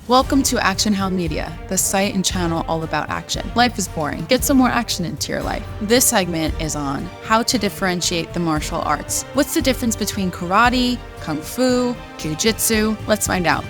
Welcome to Actionhound Media, the site and channel all about action. Life is boring. Get some more action into your life. This segment is on how to differentiate the martial arts. What's the difference between karate, kung fu, jiu-jitsu? Let's find out.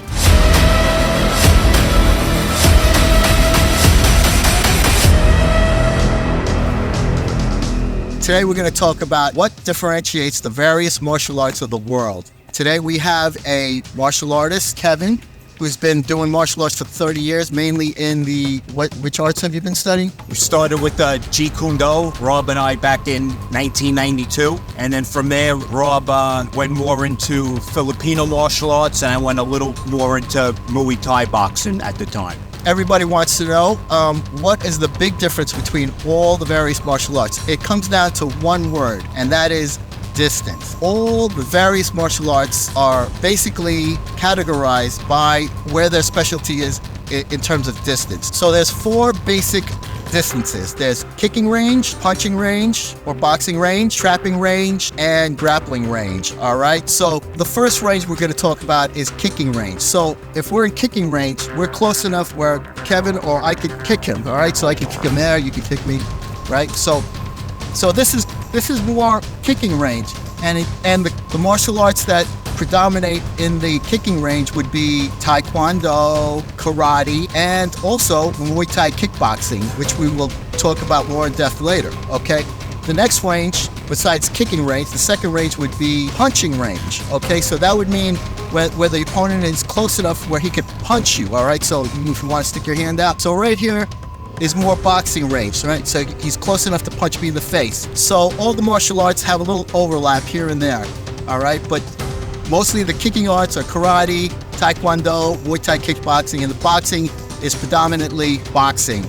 Today we're going to talk about what differentiates the various martial arts of the world. Today we have a martial artist, Kevin, who's been doing martial arts for 30 years, mainly in which arts have you been studying? We started with Jeet Kune Do, Rob and I, back in 1992. And then from there, Rob went more into Filipino martial arts, and I went a little more into Muay Thai boxing at the time. Everybody wants to know, what is the big difference between all the various martial arts? It comes down to one word, and that is distance. All the various martial arts are basically categorized by where their specialty is in terms of distance. So there's four basic distances. There's kicking range, punching range, or boxing range, trapping range, and grappling range. All right. So the first range we're going to talk about is kicking range. So if we're in kicking range, we're close enough where Kevin or I could kick him. All right. So I can kick him there. You can kick me. Right. So this is more kicking range, and the martial arts that predominate in the kicking range would be Taekwondo, karate, and also Muay Thai kickboxing, which we will talk about more in depth later. Okay. The next range, besides kicking range, the second range would be punching range. Okay, so that would mean where the opponent is close enough where he could punch you. All right, so if you want to stick your hand out. So right here is more boxing range, right? So he's close enough to punch me in the face. So all the martial arts have a little overlap here and there, all right? But mostly the kicking arts are karate, Taekwondo, Muay Thai kickboxing, and the boxing is predominantly boxing.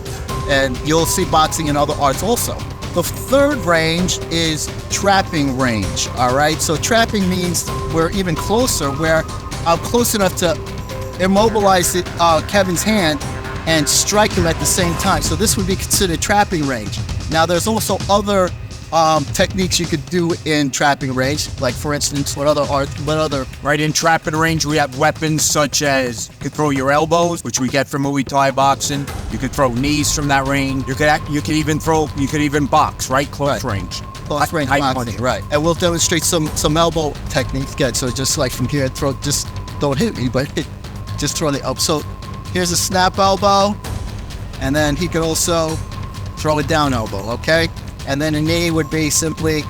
And you'll see boxing in other arts also. The third range is trapping range, all right? So trapping means we're even closer, where I'm close enough to immobilize Kevin's hand and strike him at the same time. So this would be considered trapping range. Now there's also other techniques you could do in trapping range, like for instance, what other? Right, in trapping range, we have weapons such as you could throw your elbows, which we get from Muay Thai boxing. You could throw knees from that range. You could even box, right? Close range. Close range boxing, right. And we'll demonstrate some elbow techniques. Good. So just like from here, just don't hit me, but just throw the elbow. So here's a snap elbow, and then he could also throw a down elbow, okay? And then a knee would be simply,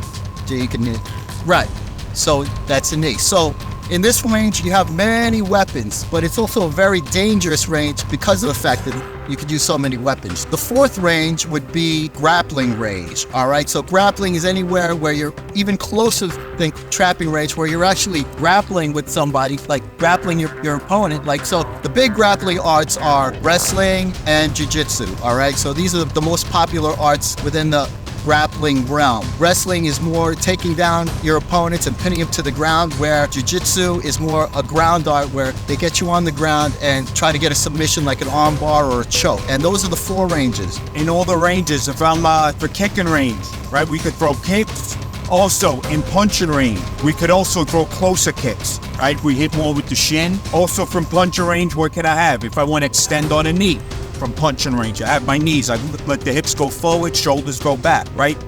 right. So that's a knee. So in this range, you have many weapons, but it's also a very dangerous range because of the fact that you could use so many weapons. The fourth range would be grappling range, all right? So grappling is anywhere where you're even closer than trapping range, where you're actually grappling with somebody, like grappling your opponent. Like, so the big grappling arts are wrestling and jiu-jitsu, all right? So these are the most popular arts within the grappling realm. Wrestling is more taking down your opponents and pinning him to the ground, where jiu-jitsu is more a ground art where they get you on the ground and try to get a submission like an arm bar or a choke. And those are the four ranges. In all the ranges, if I'm for kicking range, right, we could throw kicks. Also, in punching range, we could also throw closer kicks, right? We hit more with the shin. Also from punching range, what can I have? If I want to extend on a knee, from punching range, I have my knees. I let the hips go forward, shoulders go back, right?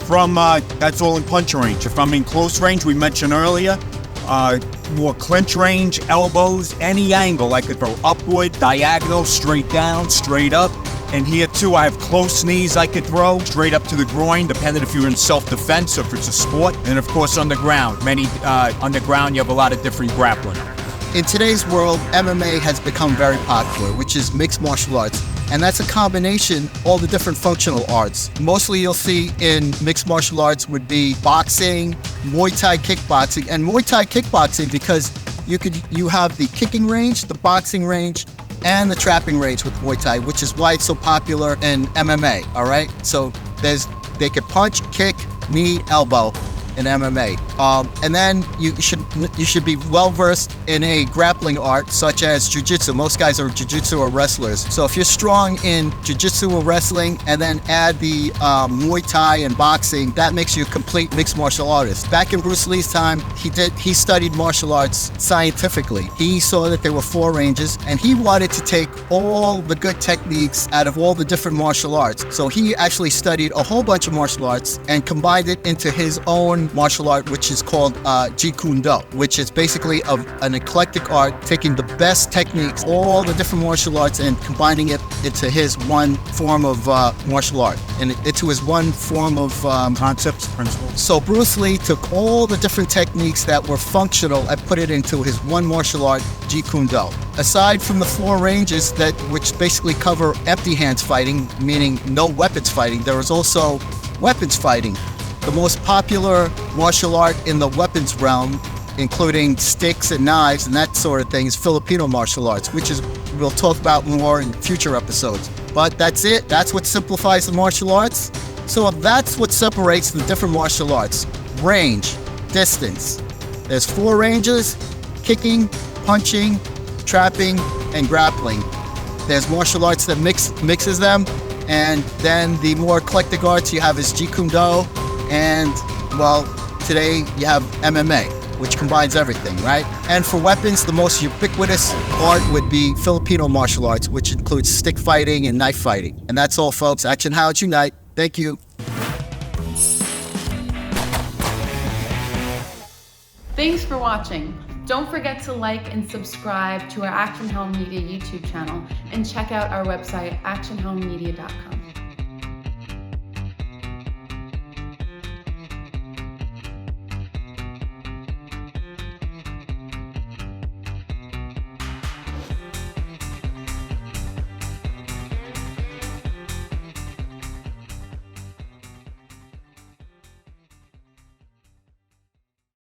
From that's all in punching range. If I'm in close range, we mentioned earlier, more clinch range, elbows, any angle. I could throw upward, diagonal, straight down, straight up. And here too, I have close knees I could throw straight up to the groin, depending if you're in self-defense or if it's a sport. And of course, underground. Underground, you have a lot of different grappling. In today's world, MMA has become very popular, which is mixed martial arts. And that's a combination, all the different functional arts. Mostly you'll see in mixed martial arts would be boxing, Muay Thai kickboxing, and Muay Thai kickboxing because you have the kicking range, the boxing range, and the trapping range with Muay Thai, which is why it's so popular in MMA, all right? So they could punch, kick, knee, elbow. in MMA. And then you should be well versed in a grappling art such as jiu-jitsu. Most guys are jiu-jitsu or wrestlers. So if you're strong in jiu-jitsu or wrestling and then add the Muay Thai and boxing, that makes you a complete mixed martial artist. Back in Bruce Lee's time, he studied martial arts scientifically. He saw that there were 4 ranges, and he wanted to take all the good techniques out of all the different martial arts. So he actually studied a whole bunch of martial arts and combined it into his own martial art, which is called Jeet Kune Do, which is basically an eclectic art, taking the best techniques, all the different martial arts, and combining it into his one form of martial art, and into his one form of Concepts, principles. So Bruce Lee took all the different techniques that were functional and put it into his one martial art, Jeet Kune Do. Aside from the 4 ranges which basically cover empty hands fighting, meaning no weapons fighting, there is also weapons fighting. The most popular martial art in the weapons realm, including sticks and knives and that sort of thing, is Filipino martial arts, which we'll talk about more in future episodes. But that's it. That's what simplifies the martial arts. So that's what separates the different martial arts. Range, distance. There's 4 ranges: kicking, punching, trapping, and grappling. There's martial arts that mixes them, and then the more eclectic arts you have is Jeet Kune Do, and well, today you have MMA, which combines everything, right? And for weapons, the most ubiquitous art would be Filipino martial arts, which includes stick fighting and knife fighting. And that's all, folks. Actionhounds unite. Thank you. Thanks for watching. Don't forget to like and subscribe to our Actionhound Media YouTube channel and check out our website, actionhoundmedia.com.